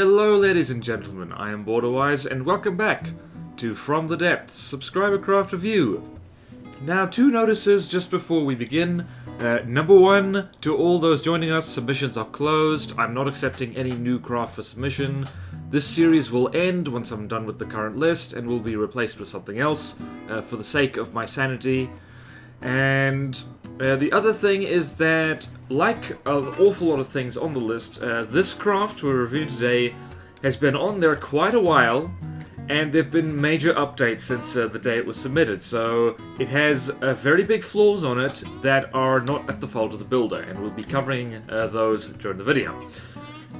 Hello ladies and gentlemen, I am Borderwise and welcome back to From the Depths Subscriber Craft Review. Now, two notices just before we begin. Number one, to all those joining us, submissions are closed. I'm not accepting any new craft for submission. This series will end once I'm done with the current list and will be replaced with something else for the sake of my sanity. And the other thing is that, like an awful lot of things on the list, this craft we're reviewing today has been on there quite a while, and there have been major updates since the day it was submitted, so it has very big flaws on it that are not at the fault of the builder, and we'll be covering those during the video.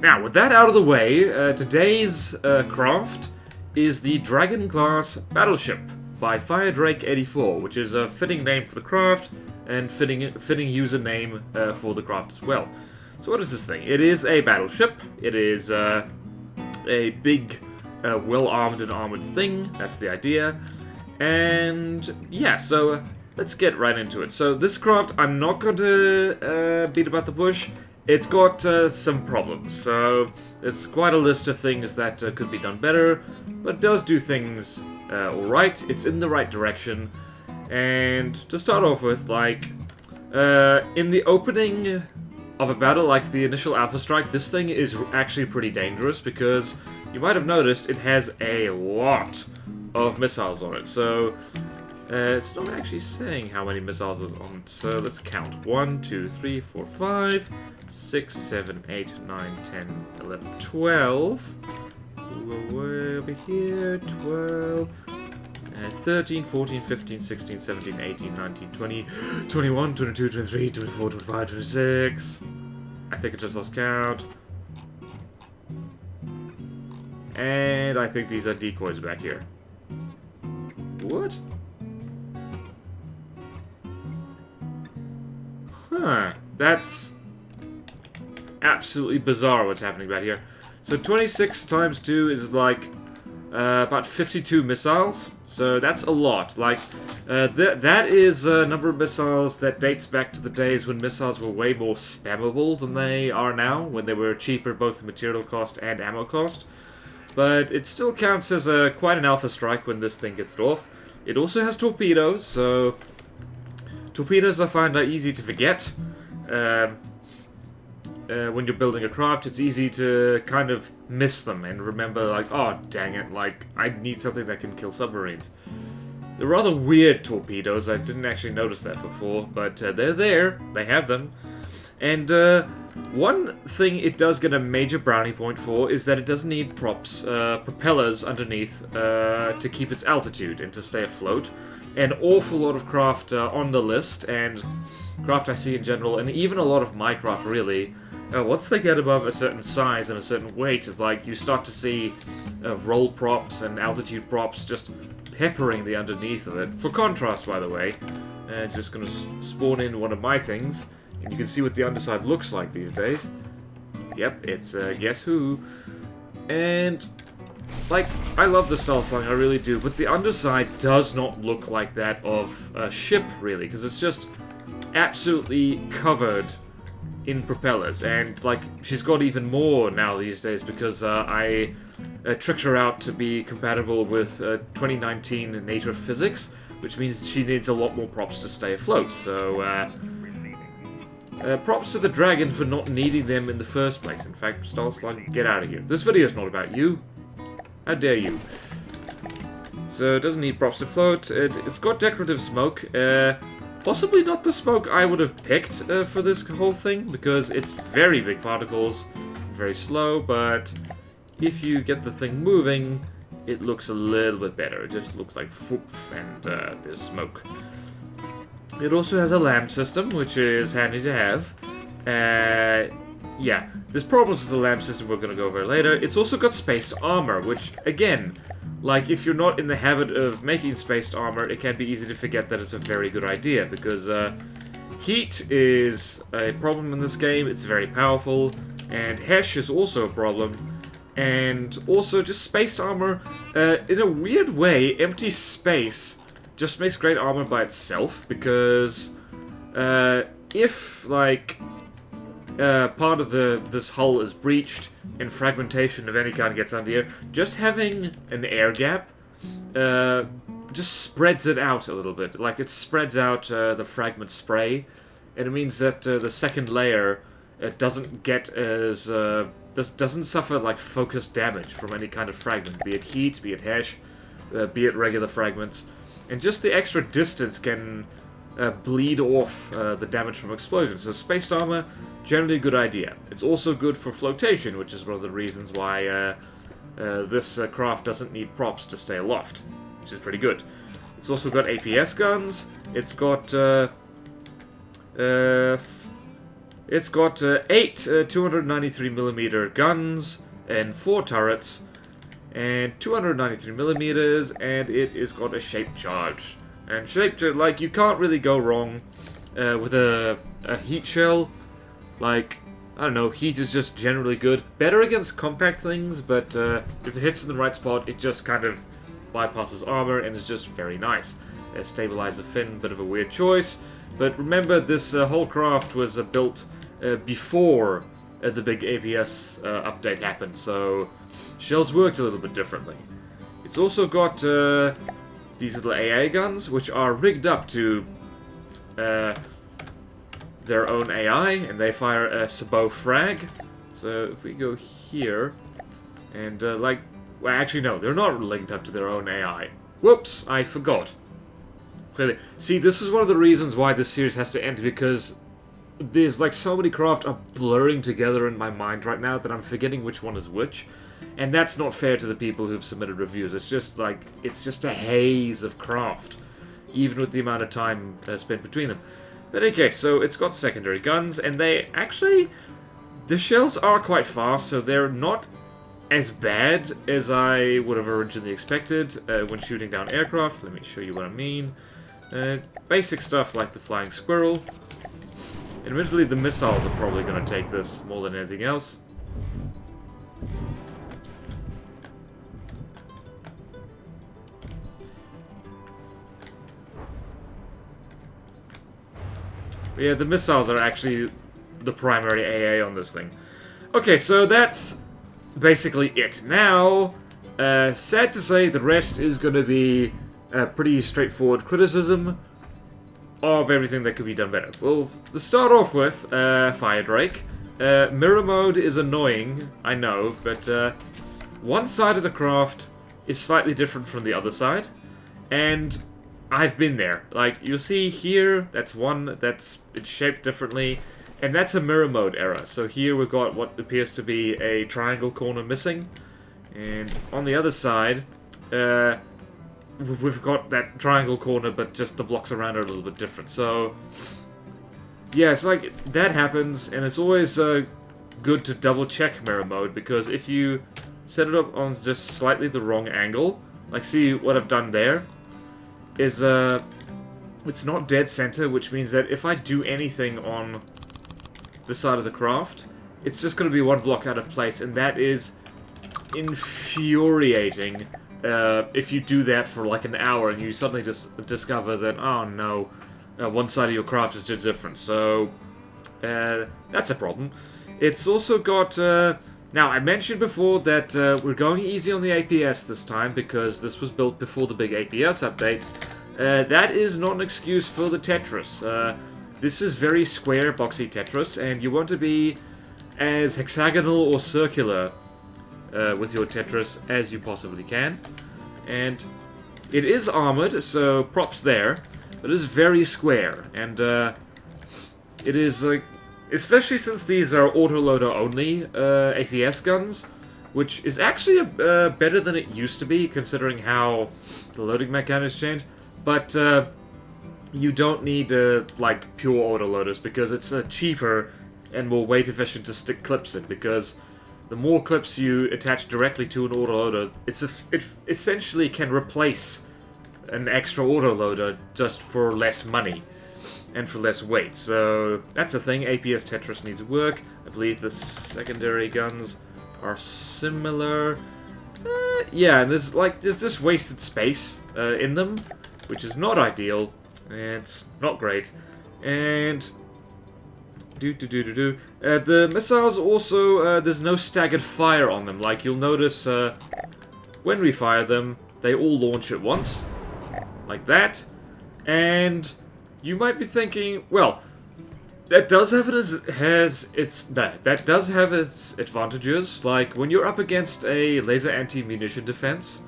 Now, with that out of the way, today's craft is the Dragon-class Battleship by Firedrake84, which is a fitting name for the craft, and fitting username for the craft as well. So what is this thing? It is a battleship. It is a big, well-armed and armored thing. That's the idea. And yeah, so let's get right into it. So this craft, I'm not going to beat about the bush. It's got some problems. So it's quite a list of things that could be done better, but it does do things alright. It's in the right direction. And to start off with, like, in the opening of a battle, like the initial Alpha Strike, this thing is actually pretty dangerous because you might have noticed it has a lot of missiles on it. So it's not actually saying how many missiles are on it. So let's count. 1, 2, 3, 4, 5, 6, 7, 8, 9, 10, 11, 12. Way over here, 12. 13, 14, 15, 16, 17, 18, 19, 20, 21, 22, 23, 24, 25, 26. I think I just lost count. And I think these are decoys back here. What? Huh. That's absolutely bizarre what's happening back here. So 26 times 2 is like about 52 missiles, so that's a lot. Like, that is a number of missiles that dates back to the days when missiles were way more spammable than they are now, when they were cheaper both in material cost and ammo cost. But it still counts as quite an alpha strike when this thing gets it off. It also has torpedoes, so torpedoes I find are easy to forget. When you're building a craft, it's easy to kind of miss them and remember, like, oh, dang it, like, I need something that can kill submarines. They're rather weird torpedoes. I didn't actually notice that before, but they're there. They have them. And one thing it does get a major brownie point for is that it doesn't need propellers underneath to keep its altitude and to stay afloat. An awful lot of craft on the list, and craft I see in general, and even a lot of my craft really, once they get above a certain size and a certain weight, it's like you start to see roll props and altitude props just peppering the underneath of it. For contrast, by the way, just going to spawn in one of my things, and you can see what the underside looks like these days. Yep, it's guess who. And like, I love the style slang, I really do, but the underside does not look like that of a ship, really, because it's just absolutely covered in propellers, and like, she's got even more now these days because I tricked her out to be compatible with 2019 native physics, which means she needs a lot more props to stay afloat, so props to the Dragon for not needing them in the first place. In fact, style slang, get out of here. This video is not about you. How dare you? So it doesn't need props to float. It's got decorative smoke. Possibly not the smoke I would have picked for this whole thing, because it's very big particles, very slow, but if you get the thing moving, it looks a little bit better. It just looks like whoof, and there's smoke. It also has a lamp system, which is handy to have. Yeah, there's problems with the lamp system we're going to go over later. It's also got spaced armor, which, again, like, if you're not in the habit of making spaced armor, it can be easy to forget that it's a very good idea, because heat is a problem in this game. It's very powerful, and Hesh is also a problem, and also just spaced armor, in a weird way, empty space just makes great armor by itself, because if, like, part of this hull is breached and fragmentation of any kind gets under here, just having an air gap just spreads it out a little bit. Like, it spreads out the fragment spray, and it means that the second layer doesn't get as... doesn't suffer, like, focused damage from any kind of fragment, be it heat, be it hash, be it regular fragments. And just the extra distance can bleed off the damage from explosions. So spaced armor, generally a good idea. It's also good for flotation, which is one of the reasons why this craft doesn't need props to stay aloft, which is pretty good. It's also got APS guns. It's got 8 293mm guns and 4 turrets and 293mm, and it is got a shaped charge. And shaped, like, you can't really go wrong with a heat shell. Like, I don't know, heat is just generally good. Better against compact things, but if it hits in the right spot, it just kind of bypasses armor and is just very nice. Stabilizer fin, bit of a weird choice. But remember, this whole craft was built before the big APS update happened, so shells worked a little bit differently. It's also got these little AA guns, which are rigged up to their own AI, and they fire a sabot frag. So if we go here, and like, well, actually no, they're not linked up to their own AI. Whoops, I forgot. Clearly, see, this is one of the reasons why this series has to end, because there's like so many craft are blurring together in my mind right now that I'm forgetting which one is which. And that's not fair to the people who've submitted reviews. It's just like, it's just a haze of craft, even with the amount of time spent between them. But okay, so it's got secondary guns, and they actually, the shells are quite fast, so they're not as bad as I would have originally expected when shooting down aircraft. Let me show you what I mean. Basic stuff like the flying squirrel. Admittedly, the missiles are probably going to take this more than anything else. But yeah, the missiles are actually the primary AA on this thing. Okay, so that's basically it. Now, sad to say, the rest is going to be pretty straightforward criticism of everything that could be done better. Well, to start off with, Fire Drake. Mirror mode is annoying, I know, but one side of the craft is slightly different from the other side, and I've been there. Like, you'll see here, that's one that's it's shaped differently, and that's a mirror mode error. So here we've got what appears to be a triangle corner missing, and on the other side, we've got that triangle corner, but just the blocks around are a little bit different. So, yeah, it's like, that happens, and it's always good to double check mirror mode, because if you set it up on just slightly the wrong angle, like, see what I've done there, is, it's not dead center, which means that if I do anything on the side of the craft, it's just going to be one block out of place, and that is infuriating if you do that for like an hour and you suddenly just discover that, oh no, one side of your craft is just different. So, that's a problem. It's also got, now I mentioned before that we're going easy on the APS this time because this was built before the big APS update. That is not an excuse for the Tetris. This is very square, boxy Tetris, and you want to be as hexagonal or circular with your Tetris as you possibly can. And it is armored, so props there, but it is very square, and it is like, especially since these are autoloader only APS guns, which is actually better than it used to be, considering how the loading mechanics changed. But you don't need like pure autoloaders, because it's cheaper and more weight efficient to stick clips in, because the more clips you attach directly to an autoloader, it essentially can replace an extra autoloader just for less money and for less weight. So that's a thing. APS Tetris needs work. I believe the secondary guns are similar. Yeah, and there's this wasted space in them, which is not ideal. And it's not great. And The missiles also, there's no staggered fire on them. Like, you'll notice when we fire them, they all launch at once. Like that. And you might be thinking, well, that does have its advantages. Like, when you're up against a laser anti-munition defense,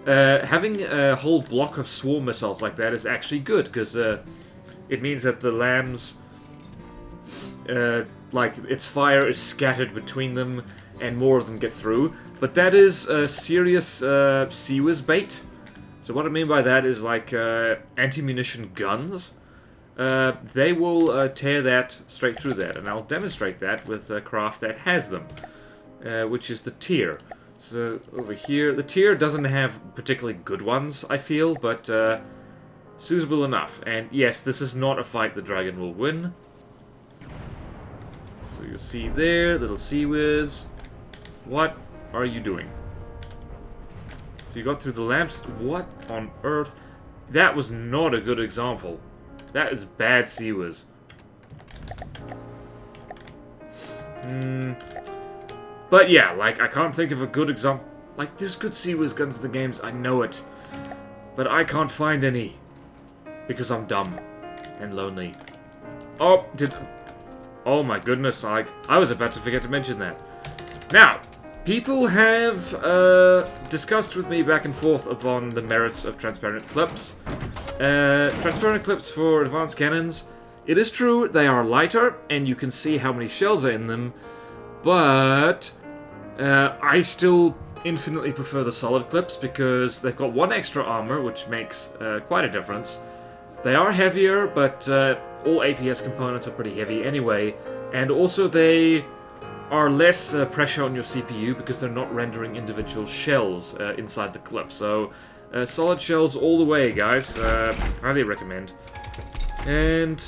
having a whole block of swarm missiles like that is actually good, because it means that the lambs, like, its fire is scattered between them, and more of them get through. But that is serious Sea-Whiz bait. So what I mean by that is, like, anti-munition guns. They will tear that straight through that, and I'll demonstrate that with a craft that has them, which is the Tier. So over here, the Tier doesn't have particularly good ones, I feel, but suitable enough. And yes, this is not a fight the dragon will win. So you'll see there, little Sea-Whiz. What are you doing? So you got through the lamps. What on earth? That was not a good example. That is bad Sea-Whiz. But yeah, like, I can't think of a good example. Like, there's good Sea-Whiz guns in the games, I know it. But I can't find any. Because I'm dumb. And lonely. Oh, oh my goodness, I was about to forget to mention that. Now, people have discussed with me back and forth upon the merits of transparent clips. Transparent clips for advanced cannons. It is true, they are lighter, and you can see how many shells are in them, but I still infinitely prefer the solid clips because they've got one extra armor, which makes quite a difference. They are heavier, but all APS components are pretty heavy anyway, and also they are less pressure on your CPU because they're not rendering individual shells inside the clip. So solid shells all the way, guys. Highly recommend. And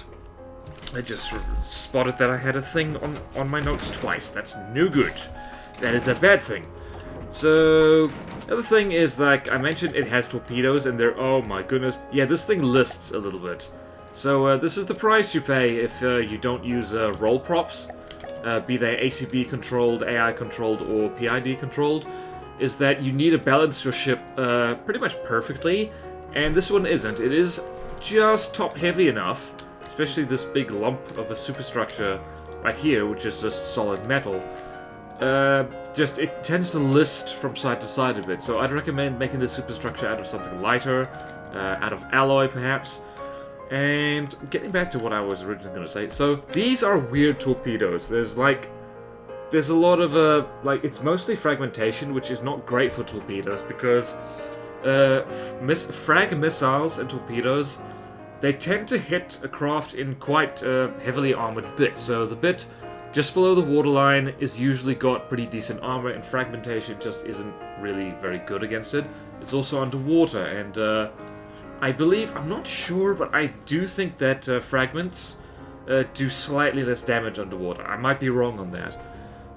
I just spotted that I had a thing on my notes twice. That's no good. That is a bad thing. So the other thing is, like I mentioned, it has torpedoes, and they're, oh my goodness, yeah, this thing lists a little bit. So this is the price you pay if you don't use roll props. Be they ACB controlled, AI controlled, or PID controlled, is that you need to balance your ship pretty much perfectly, and this one isn't. It is just top heavy enough, especially this big lump of a superstructure right here, which is just solid metal. Just it tends to list from side to side a bit, so I'd recommend making the superstructure out of something lighter, out of alloy perhaps. And getting back to what I was originally going to say, so these are weird torpedoes. There's a lot of, like, it's mostly fragmentation, which is not great for torpedoes, because frag missiles and torpedoes, they tend to hit a craft in quite heavily armored bits. So the bit just below the waterline is usually got pretty decent armor, and fragmentation just isn't really very good against it. It's also underwater, and I believe, I'm not sure, but I do think that fragments do slightly less damage underwater. I might be wrong on that.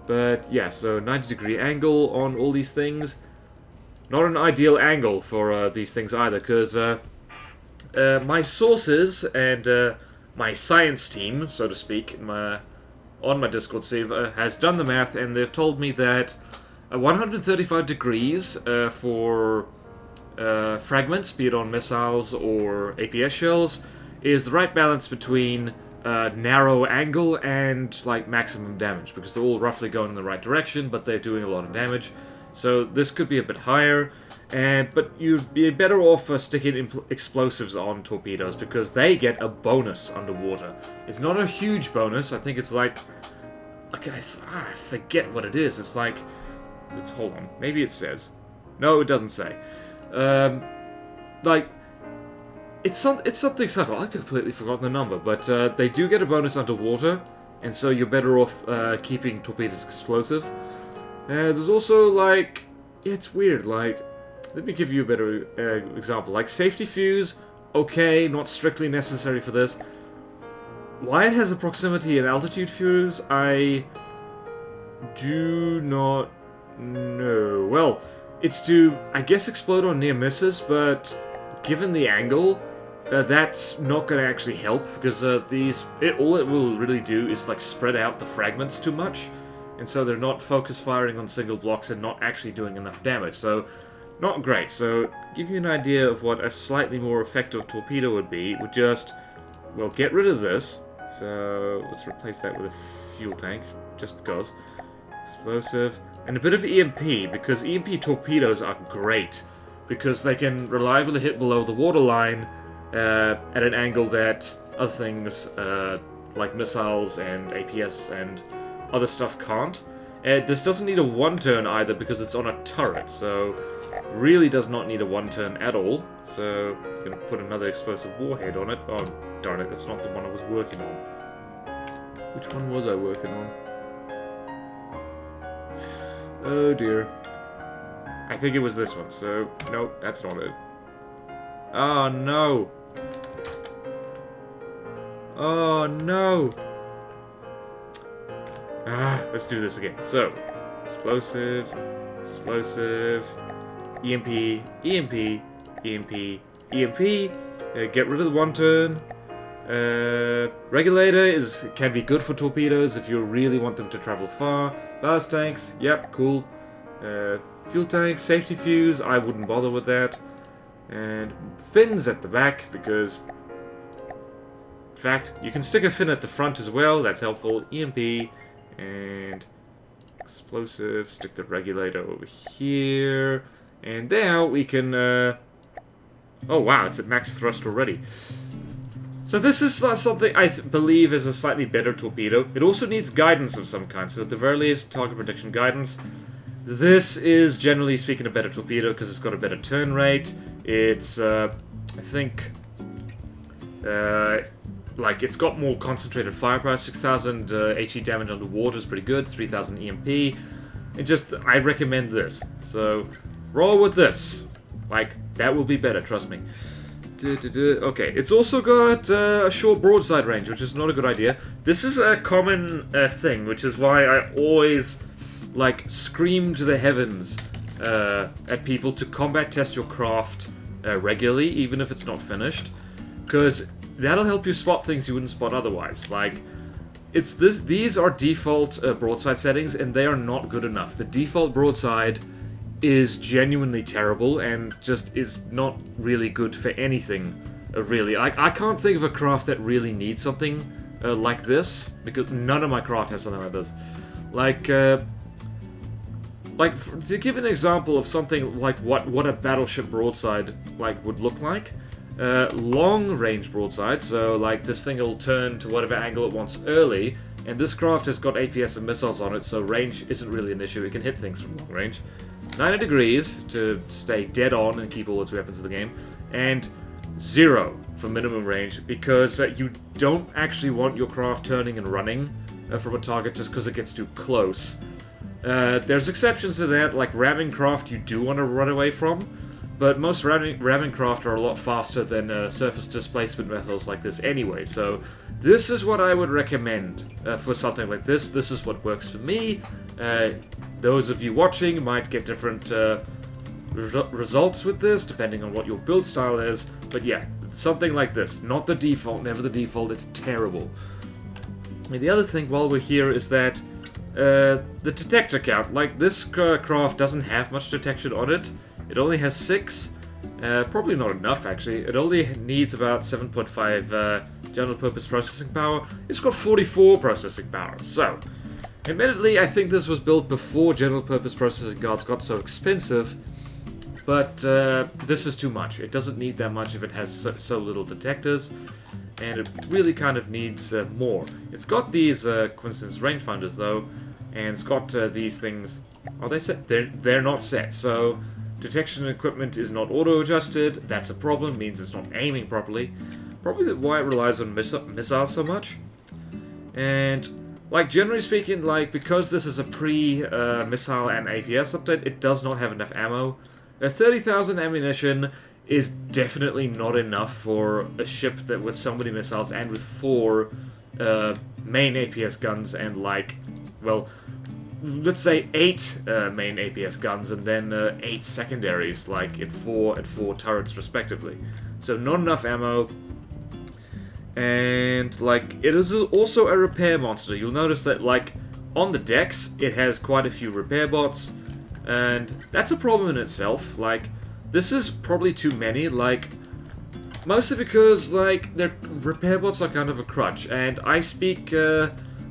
But yeah, so 90-degree angle on all these things. Not an ideal angle for these things either, because my sources and my science team, so to speak, on my Discord server, has done the math, and they've told me that 135 degrees for fragments, be it on missiles or APS shells, is the right balance between narrow angle and, like, maximum damage, because they're all roughly going in the right direction, but they're doing a lot of damage. So this could be a bit higher, but you'd be better off sticking explosives on torpedoes, because they get a bonus underwater. It's not a huge bonus. I think it's like I forget what it is. It's like, hold on, maybe it says. No, it doesn't say. Like, it's something subtle. I've completely forgotten the number, but they do get a bonus underwater, and so you're better off keeping torpedoes explosive. There's also, like, it's weird, like, let me give you a better example. Like, safety fuse, okay, not strictly necessary for this. Why it has a proximity and altitude fuse, I do not know. Well, it's to, I guess, explode on near misses, but given the angle, that's not going to actually help, because all it will really do is like spread out the fragments too much, and so they're not focus firing on single blocks and not actually doing enough damage, so not great. So give you an idea of what a slightly more effective torpedo would be, would just, well, get rid of this, so let's replace that with a fuel tank, just because. Explosive, and a bit of EMP, because EMP torpedoes are great, because they can reliably hit below the waterline at an angle that other things like missiles and APS and other stuff can't. This doesn't need a one-turn either, because it's on a turret, so really does not need a one-turn at all. So I'm going to put another explosive warhead on it. Oh, darn it, that's not the one I was working on. Which one was I working on? Oh dear. I think it was this one, so no, that's not it. Oh no! Oh no! Let's do this again. So, explosive, EMP, EMP, EMP, EMP. Get rid of the one turn. Regulator can be good for torpedoes if you really want them to travel far. Ballast tanks, yep, cool. Fuel tank, safety fuse, I wouldn't bother with that. And fins at the back, because in fact, you can stick a fin at the front as well, that's helpful. EMP and explosive, stick the regulator over here. And now we can oh wow, it's at max thrust already. So this is something I believe is a slightly better torpedo. It also needs guidance of some kind, so at the very least, target protection guidance. This is, generally speaking, a better torpedo because it's got a better turn rate. It's, I think, like, it's got more concentrated firepower. 6,000 HE damage underwater is pretty good, 3,000 EMP. I recommend this. So, roll with this. Like, that will be better, trust me. Okay, it's also got a short broadside range, which is not a good idea. This is a common thing, which is why I always, like, scream to the heavens at people to combat test your craft regularly, even if it's not finished, because that'll help you spot things you wouldn't spot otherwise. Like, these are default broadside settings, and they are not good enough. The default broadside is genuinely terrible and just is not really good for anything, really. I can't think of a craft that really needs something like this, because none of my craft has something like this. To give an example of something like what a battleship broadside would look like, long range broadside, so like this thing will turn to whatever angle it wants early, and this craft has got APS and missiles on it, so range isn't really an issue. It can hit things from long range. 90 degrees to stay dead on and keep all its weapons in the game, and 0 for minimum range, because you don't actually want your craft turning and running from a target just because it gets too close. There's exceptions to that, like ramming craft you do want to run away from, but most ramming craft are a lot faster than surface displacement methods like this anyway, so this is what I would recommend for something like this. This is what works for me. Those of you watching might get different results with this, depending on what your build style is, but yeah, something like this. Not the default, never the default, it's terrible. And the other thing while we're here is that the detector count, like this craft doesn't have much detection on it. It only has 6, probably not enough actually. It only needs about 7.5 general purpose processing power. It's got 44 processing power, so admittedly I think this was built before general purpose processing cards got so expensive, but this is too much. It doesn't need that much if it has so little detectors, and it really kind of needs more. It's got these coincidence rangefinders though, and it's got these things. Are they set? They're not set, so detection equipment is not auto-adjusted. That's a problem, means it's not aiming properly. Probably why it relies on missiles so much. And, like, generally speaking, like, because this is a pre-missile and APS update, it does not have enough ammo. 30,000 ammunition is definitely not enough for a ship that with so many missiles and with 4 main APS guns and, like, well, let's say 8 main APS guns and then 8 secondaries, like at 4 turrets respectively. So not enough ammo, And, like, it is also a repair monster. You'll notice that, like, on the decks, it has quite a few repair bots. And that's a problem in itself. Like, this is probably too many, like, mostly because, like, their repair bots are kind of a crutch. And I speak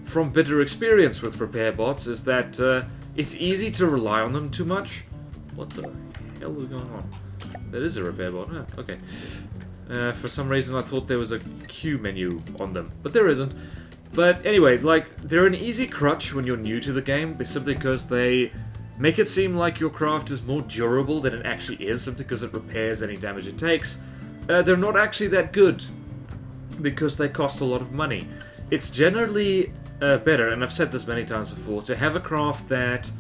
from bitter experience with repair bots, is that it's easy to rely on them too much. What the hell is going on? That is a repair bot, huh? Okay. For some reason I thought there was a Q menu on them, but there isn't. But anyway, like, they're an easy crutch when you're new to the game, simply because they make it seem like your craft is more durable than it actually is, simply because it repairs any damage it takes. They're not actually that good, because they cost a lot of money. It's generally better, and I've said this many times before, to have a craft that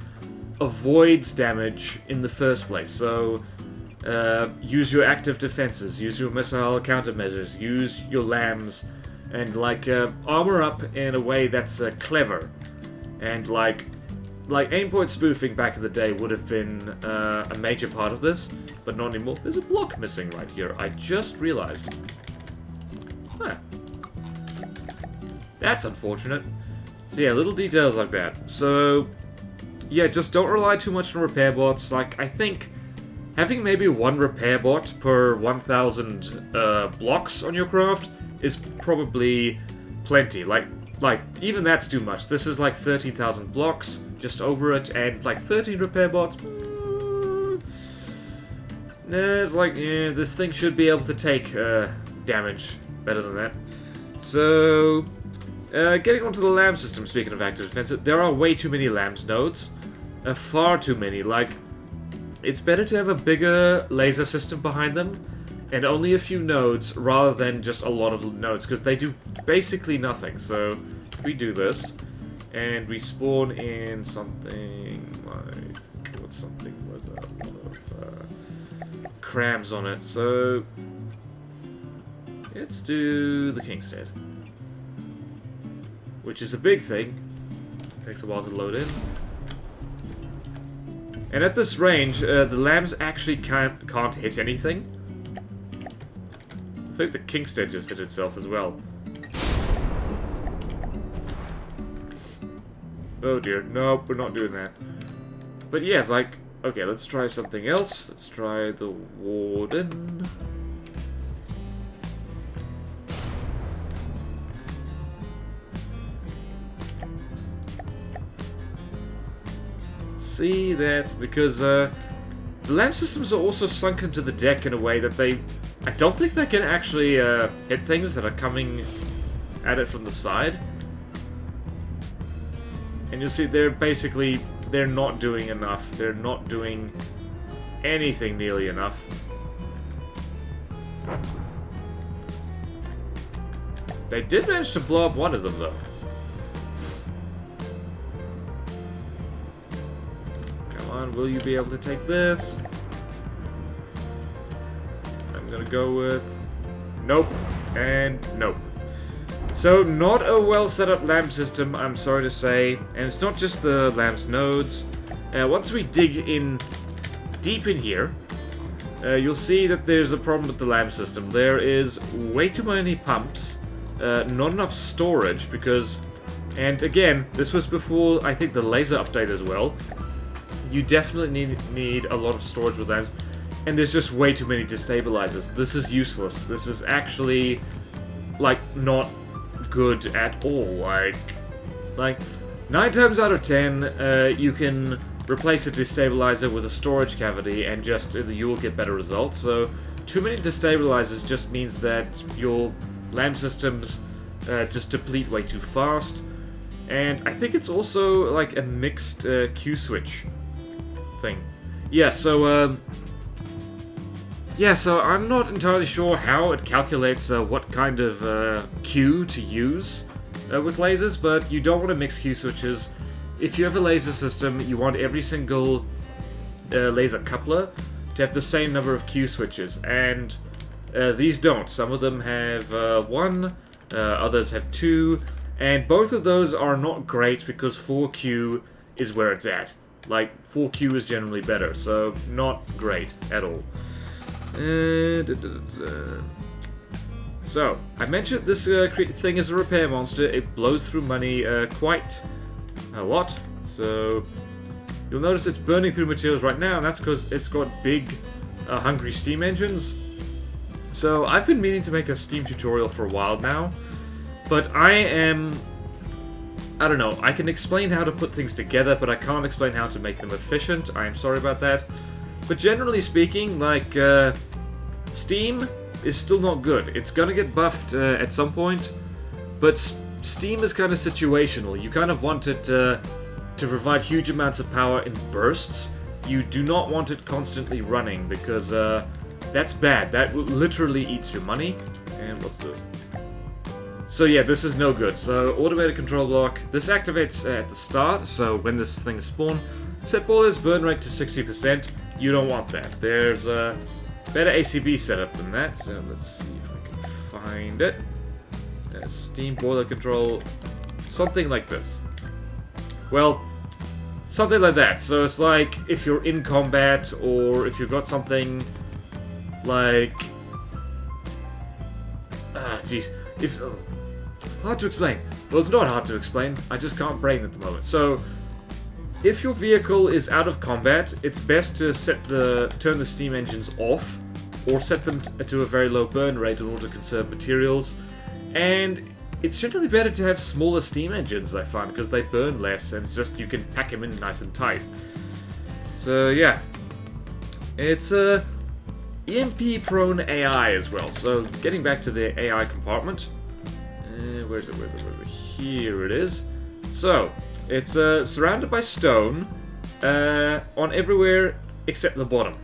avoids damage in the first place. So, use your active defenses, use your missile countermeasures, use your lambs, and, like, armor up in a way that's clever. And, like aimpoint spoofing back in the day would have been a major part of this, but not anymore. There's a block missing right here, I just realized. Huh. That's unfortunate. So yeah, little details like that. So, yeah, just don't rely too much on repair bots. Like, I think having maybe one repair bot per 1,000 blocks on your craft is probably plenty. Like, even that's too much. This is like 13,000 blocks, just over it, and like 13 repair bots. It's like, yeah, this thing should be able to take damage better than that. So, getting onto the LAM system, speaking of active defense, there are way too many LAMS nodes. Far too many. Like, it's better to have a bigger laser system behind them, and only a few nodes, rather than just a lot of nodes, because they do basically nothing. So, if we do this, and we spawn in something like, what's something with a lot of crams on it. So, let's do the Kingstead, which is a big thing. Takes a while to load in. And at this range, the lambs actually can't hit anything. I think the Kingstead just hit itself as well. Oh dear, nope, we're not doing that. But yes, like, okay, let's try something else. Let's try the Warden. See that, because the lamp systems are also sunk into the deck in a way that I don't think they can actually hit things that are coming at it from the side. And you'll see they're not doing enough. They're not doing anything nearly enough. They did manage to blow up one of them, though. Will you be able to take this? I'm gonna go with nope and nope. So, not a well set up lamp system, I'm sorry to say. And it's not just the lamp's nodes. Once we dig in deep in here, you'll see that there's a problem with the lamp system. There is way too many pumps, not enough storage, because, and again, this was before, I think, the laser update as well. You definitely need a lot of storage with lamps, and there's just way too many destabilizers. This is useless. This is actually, like, not good at all. Like 9 times out of 10, you can replace a destabilizer with a storage cavity, and just you'll get better results. So, too many destabilizers just means that your lamp systems just deplete way too fast. And I think it's also like a mixed Q switch thing. Yeah, so I'm not entirely sure how it calculates what kind of Q to use with lasers, but you don't want to mix Q switches. If you have a laser system, you want every single laser coupler to have the same number of Q switches, and these don't. Some of them have 1, others have 2, and both of those are not great because 4Q is where it's at. Like, 4Q is generally better, so not great at all. So, I mentioned this thing is a repair monster. It blows through money quite a lot. So, you'll notice it's burning through materials right now, and that's because it's got big, hungry steam engines. So, I've been meaning to make a steam tutorial for a while now, but I don't know, I can explain how to put things together, but I can't explain how to make them efficient. I am sorry about that. But generally speaking, like, steam is still not good. It's gonna get buffed at some point, but steam is kind of situational. You kind of want it to provide huge amounts of power in bursts. You do not want it constantly running, because that's bad. That literally eats your money. And what's this? So yeah, this is no good. So automated control block. This activates at the start, so when this thing spawns, set boiler's burn rate to 60%. You don't want that. There's a better ACB setup than that, so let's see if I can find it. Steam boiler control, something like this. Well, something like that. So it's like if you're in combat, or if you've got something like... jeez. Hard to explain. Well, it's not hard to explain. I just can't brain at the moment. So, if your vehicle is out of combat, it's best to turn the steam engines off, or set them to a very low burn rate in order to conserve materials. And it's generally better to have smaller steam engines, I find, because they burn less, and it's just you can pack them in nice and tight. So yeah, it's EMP prone AI as well. So getting back to the AI compartment, where is it? Here it is. So it's surrounded by stone on everywhere except the bottom.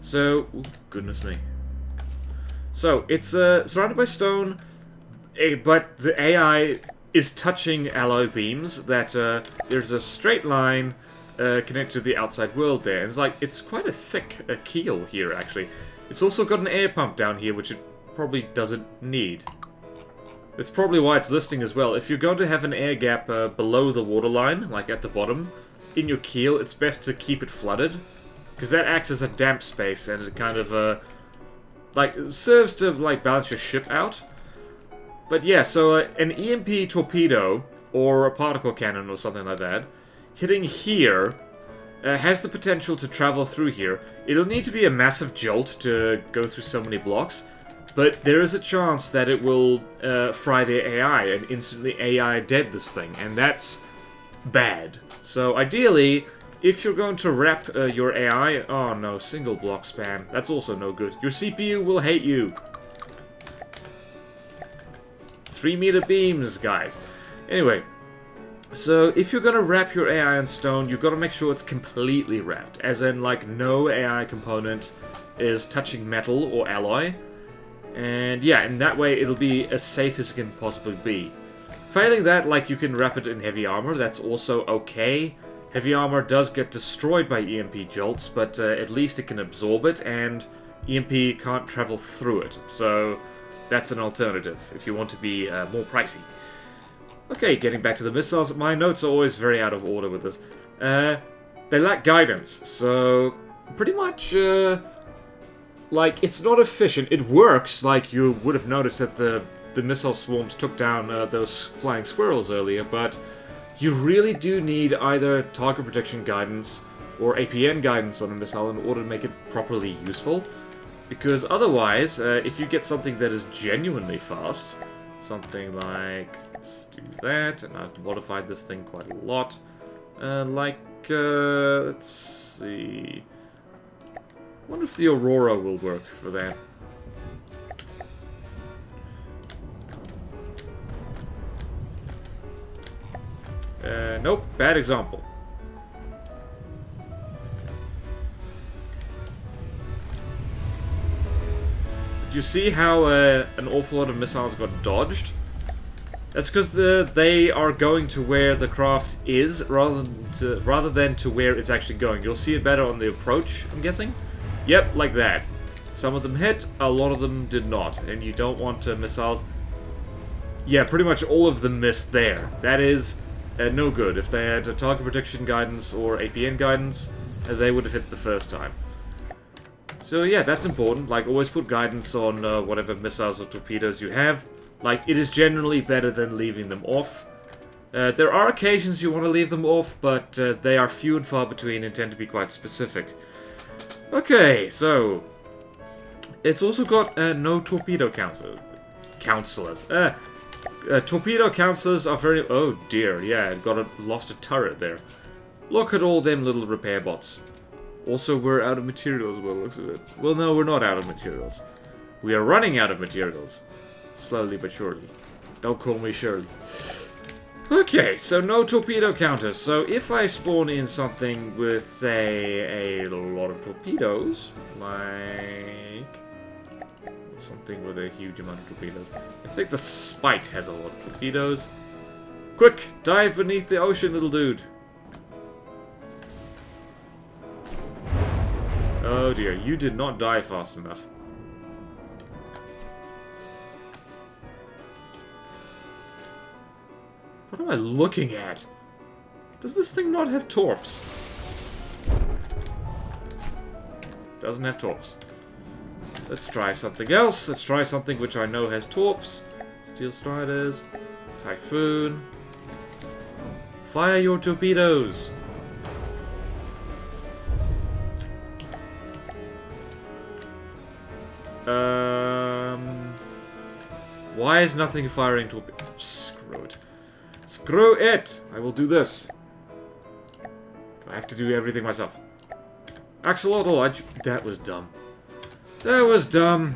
So, ooh, goodness me. So it's surrounded by stone, but the AI is touching alloy beams. That there's a straight line connected to the outside world there. And it's like it's quite a thick keel here actually. It's also got an air pump down here, which it probably doesn't need. That's probably why it's listing as well. If you're going to have an air gap below the waterline, like at the bottom, in your keel, it's best to keep it flooded, because that acts as a damp space, and it kind of, like, serves to, like, balance your ship out. But yeah, so an EMP torpedo, or a particle cannon or something like that, hitting here has the potential to travel through here. It'll need to be a massive jolt to go through so many blocks, but there is a chance that it will fry the AI and instantly AI dead this thing, and that's bad. So ideally, if you're going to wrap your AI... Oh no, single block spam. That's also no good. Your CPU will hate you. 3-meter beams, guys. Anyway, so if you're going to wrap your AI in stone, you've got to make sure it's completely wrapped. As in, like, no AI component is touching metal or alloy. And yeah, in that way it'll be as safe as it can possibly be. Failing that, like, you can wrap it in heavy armor, that's also okay. Heavy armor does get destroyed by EMP jolts, but at least it can absorb it, and EMP can't travel through it. So that's an alternative, if you want to be more pricey. Okay, getting back to the missiles, my notes are always very out of order with this. They lack guidance, so pretty much... like, it's not efficient. It works, like you would have noticed that the missile swarms took down those flying squirrels earlier, but you really do need either target protection guidance or APN guidance on a missile in order to make it properly useful. Because otherwise, if you get something that is genuinely fast, something like, let's do that, and I've modified this thing quite a lot, let's see... I wonder if the Aurora will work for that. Nope, bad example. Did you see how an awful lot of missiles got dodged? That's because they are going to where the craft is, rather than to where it's actually going. You'll see it better on the approach, I'm guessing. Yep, like that. Some of them hit, a lot of them did not, and you don't want missiles... Yeah, pretty much all of them missed there. That is no good. If they had target protection guidance or APN guidance, they would have hit the first time. So yeah, that's important. Like, always put guidance on whatever missiles or torpedoes you have. Like, it is generally better than leaving them off. There are occasions you want to leave them off, but they are few and far between and tend to be quite specific. Okay, so... It's also got no torpedo counselors. Torpedo counselors are very... Oh dear, yeah, lost a turret there. Look at all them little repair bots. Also, we're out of materials, well, looks of it. Well, no, we're not out of materials. We are running out of materials. Slowly but surely. Don't call me Shirley. Okay, so no torpedo counters. So if I spawn in something with, say, a lot of torpedoes, like something with a huge amount of torpedoes. I think the Spite has a lot of torpedoes. Quick, dive beneath the ocean, little dude. Oh dear, you did not die fast enough. What am I looking at? Does this thing not have torps? Doesn't have torps. Let's try something else. Let's try something which I know has torps. Steel Striders. Typhoon. Fire your torpedoes. Why is nothing firing torpedoes? Screw it. Screw it! I will do this. I have to do everything myself. Axolotl, that was dumb. That was dumb.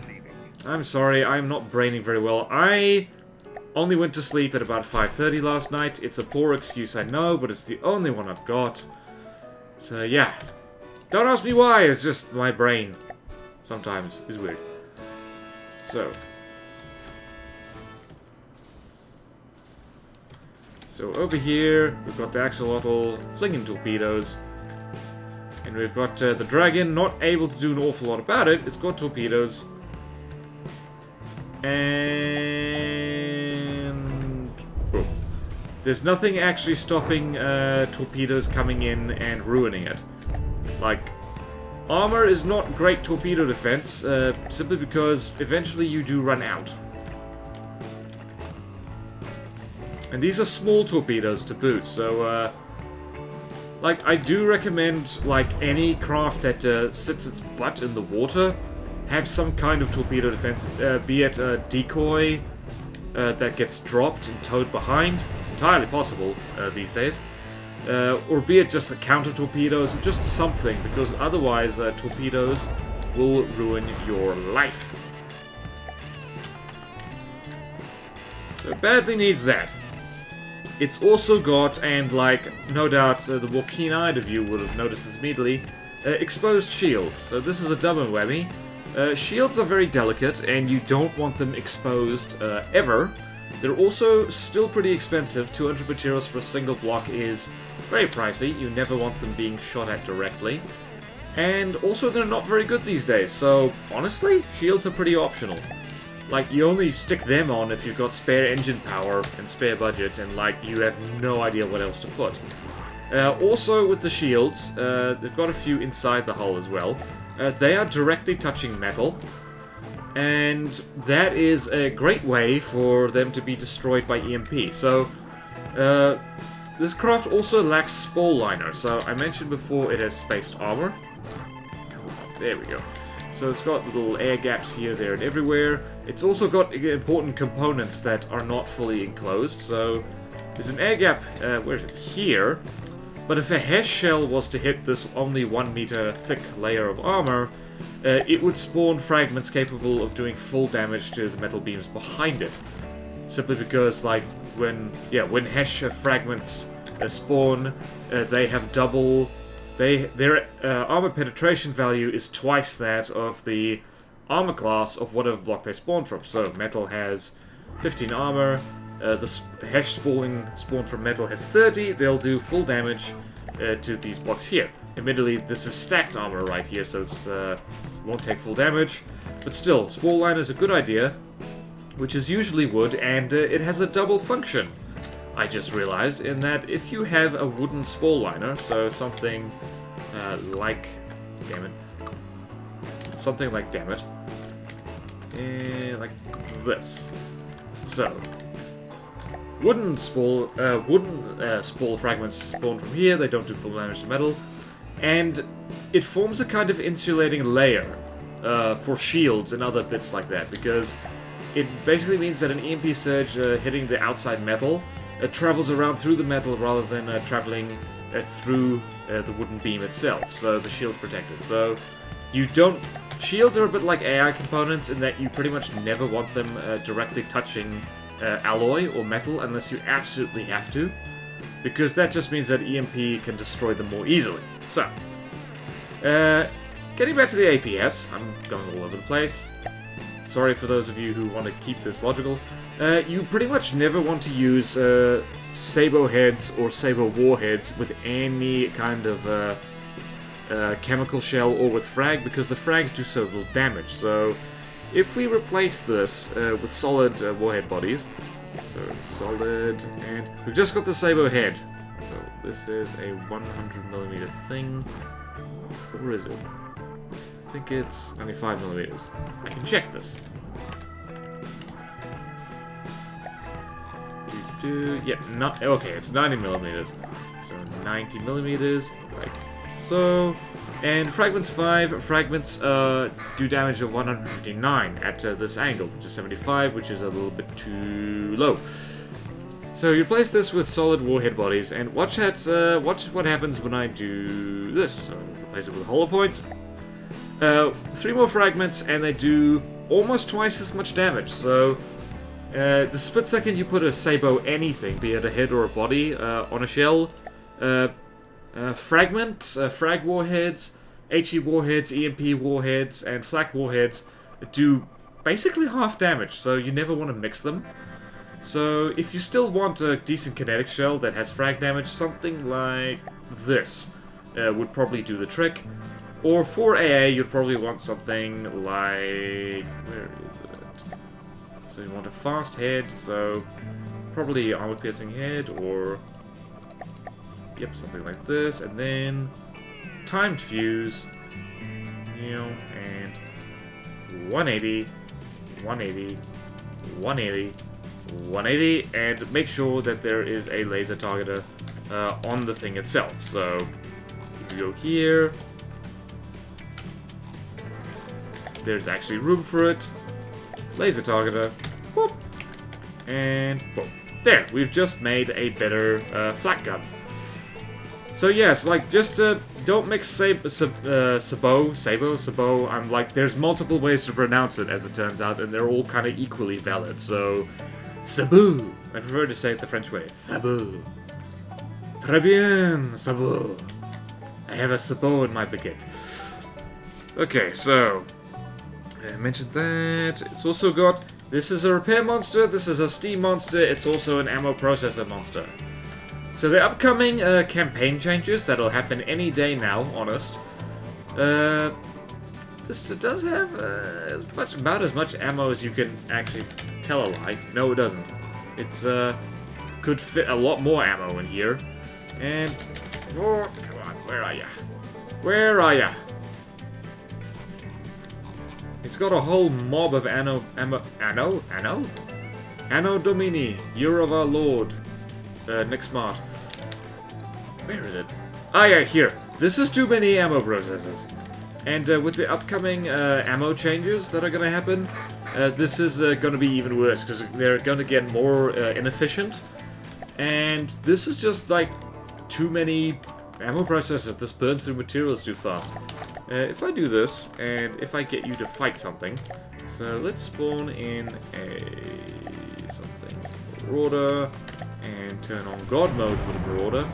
I'm sorry, I'm not braining very well. I only went to sleep at about 5:30 last night. It's a poor excuse, I know, but it's the only one I've got. So, yeah. Don't ask me why, it's just my brain. Sometimes is weird. So over here, we've got the Axolotl flinging torpedoes. And we've got the Dragon not able to do an awful lot about it. It's got torpedoes. And... oh. There's nothing actually stopping torpedoes coming in and ruining it. Like, armor is not great torpedo defense, simply because eventually you do run out. And these are small torpedoes to boot, so, like, I do recommend, like, any craft that sits its butt in the water have some kind of torpedo defense, be it a decoy that gets dropped and towed behind. It's entirely possible these days. Or be it just a counter torpedoes, or just something, because otherwise torpedoes will ruin your life. So badly needs that. It's also got, and like, no doubt the more keen-eyed of you would have noticed this immediately, exposed shields. So this is a double whammy. Shields are very delicate, and you don't want them exposed ever. They're also still pretty expensive. 200 materials for a single block is very pricey. You never want them being shot at directly. And also they're not very good these days, so honestly, shields are pretty optional. Like, you only stick them on if you've got spare engine power and spare budget, and, like, you have no idea what else to put. Also, with the shields, they've got a few inside the hull as well. They are directly touching metal, and that is a great way for them to be destroyed by EMP. So, this craft also lacks spall liner, so I mentioned before it has spaced armor. There we go. So it's got little air gaps here, there, and everywhere. It's also got important components that are not fully enclosed. So there's an air gap, where is it? Here. But if a Hesh shell was to hit this only 1 meter thick layer of armor, it would spawn fragments capable of doing full damage to the metal beams behind it. Simply because, like, when Hesh fragments spawn, they have double... Their armor penetration value is twice that of the armor class of whatever block they spawn from. So metal has 15 armor, the Hesh spawn from metal has 30, they'll do full damage to these blocks here. Admittedly, this is stacked armor right here, so it won't take full damage. But still, spall liner is a good idea, which is usually wood, and it has a double function. I just realized, in that if you have a wooden spall liner, so something like... damn it. something like, damn it, like this. So, wooden spall fragments spawn from here. They don't do full damage to metal, and it forms a kind of insulating layer for shields and other bits like that, because it basically means that an EMP surge hitting the outside metal travels around through the metal rather than traveling through the wooden beam itself, so the shield's protected. So you don't... Shields are a bit like AI components in that you pretty much never want them directly touching alloy or metal unless you absolutely have to, because that just means that EMP can destroy them more easily. So, getting back to the APS, I'm going all over the place. Sorry for those of you who want to keep this logical. You pretty much never want to use Sabo heads or Sabo warheads with any kind of chemical shell or with frag, because the frags do so little damage. So if we replace this with solid warhead bodies, so solid, and we've just got the Sabo head. So this is a 100mm thing, or is it? I think it's 95mm. I can check this. Yeah, not okay. It's 90mm. So 90mm, like so. And fragments 5. Fragments do damage of 159 at this angle, which is 75, which is a little bit too low. So you replace this with solid warhead bodies, and watch what happens when I do this. So replace it with a hollow point. 3 more fragments, and they do almost twice as much damage. So the split second you put a Sabo anything, be it a head or a body, on a shell, fragment, frag warheads, HE warheads, EMP warheads, and flak warheads do basically half damage, so you never want to mix them. So if you still want a decent kinetic shell that has frag damage, something like this would probably do the trick. Or for AA, you'd probably want something like... where is it? So you want a fast head, so probably armor-piercing head, or... yep, something like this, and then timed fuse, you know, and 180, 180, 180, 180, and make sure that there is a laser targeter on the thing itself. So if you go here, there's actually room for it. Laser targeter, whoop, and boom. There, we've just made a better flak gun. So yes, like, just don't mix Sabo. I'm like, there's multiple ways to pronounce it, as it turns out, and they're all kind of equally valid. So, Sabo. I prefer to say it the French way. Sabo. Très bien, Sabo. I have a Sabo in my baguette. Okay, so I mentioned that. It's also got, this is a repair monster, this is a steam monster, it's also an ammo processor monster. So the upcoming campaign changes, that'll happen any day now, honest. This does have about as much ammo as you can actually tell a lie. No, it doesn't. It's could fit a lot more ammo in here. And come on, where are ya? Where are ya? It's got a whole mob of Anno Domini, Year of our Lord, Nick Smart. Where is it? Ah, yeah, here. This is too many ammo processors. And with the upcoming ammo changes that are going to happen, this is going to be even worse, because they're going to get more inefficient. And this is just, like, too many ammo processors. This burns through materials too fast. If I do this, and if I get you to fight something, so let's spawn in a something Marauder, and turn on God mode for the Marauder,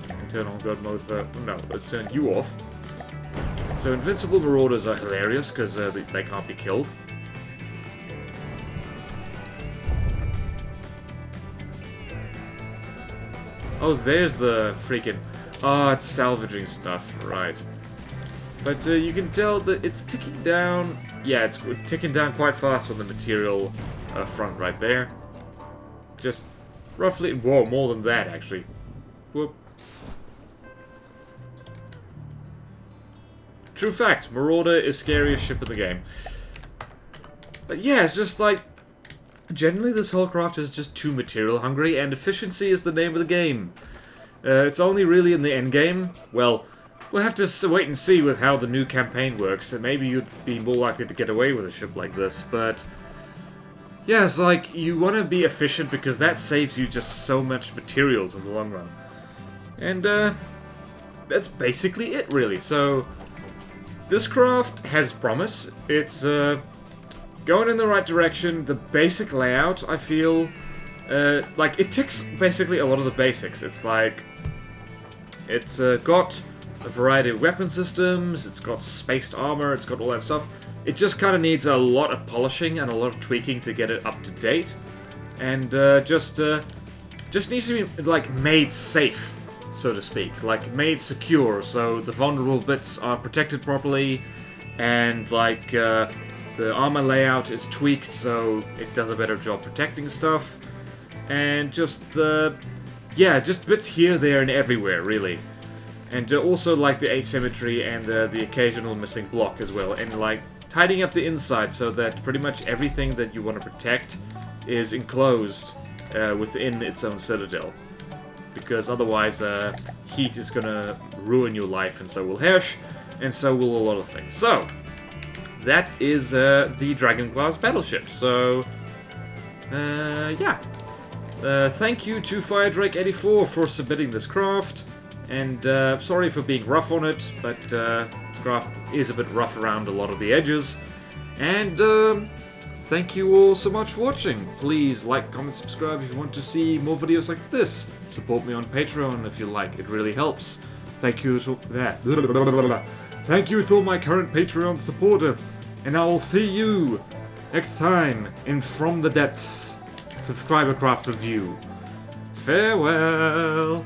and turn on God mode for... no, let's turn you off. So invincible Marauders are hilarious, because they can't be killed. Oh, there's the freaking... oh, it's salvaging stuff, right. But you can tell that it's ticking down. Yeah, it's ticking down quite fast on the material front right there. Just roughly, whoa, more than that actually. Whoop. True fact, Marauder is scariest ship in the game. But yeah, it's just like, generally this whole craft is just too material hungry, and efficiency is the name of the game. It's only really in the end game. Well, we'll have to wait and see with how the new campaign works, and maybe you'd be more likely to get away with a ship like this, but yeah, it's like, you want to be efficient because that saves you just so much materials in the long run. And that's basically it, really. So this craft has promise. It's going in the right direction. The basic layout, I feel, like, it ticks basically a lot of the basics. It's like, it's got a variety of weapon systems, it's got spaced armor, it's got all that stuff. It just kind of needs a lot of polishing and a lot of tweaking to get it up to date. And just needs to be, like, made safe, so to speak. Like, made secure, so the vulnerable bits are protected properly, and, like, the armor layout is tweaked so it does a better job protecting stuff. And just, yeah, just bits here, there, and everywhere, really. And also, like, the asymmetry and the occasional missing block as well. And, like, tidying up the inside so that pretty much everything that you want to protect is enclosed within its own citadel. Because otherwise, heat is gonna ruin your life, and so will Hersh, and so will a lot of things. So, that is the Dragon Class battleship. So, yeah. Thank you to FireDrake84 for submitting this craft. And sorry for being rough on it, but this craft is a bit rough around a lot of the edges. And thank you all so much for watching. Please like, comment, subscribe if you want to see more videos like this. Support me on Patreon if you like, it really helps. Thank you to that. Thank you to all my current Patreon supporters. And I will see you next time in From the Depths subscriber craft review. Farewell.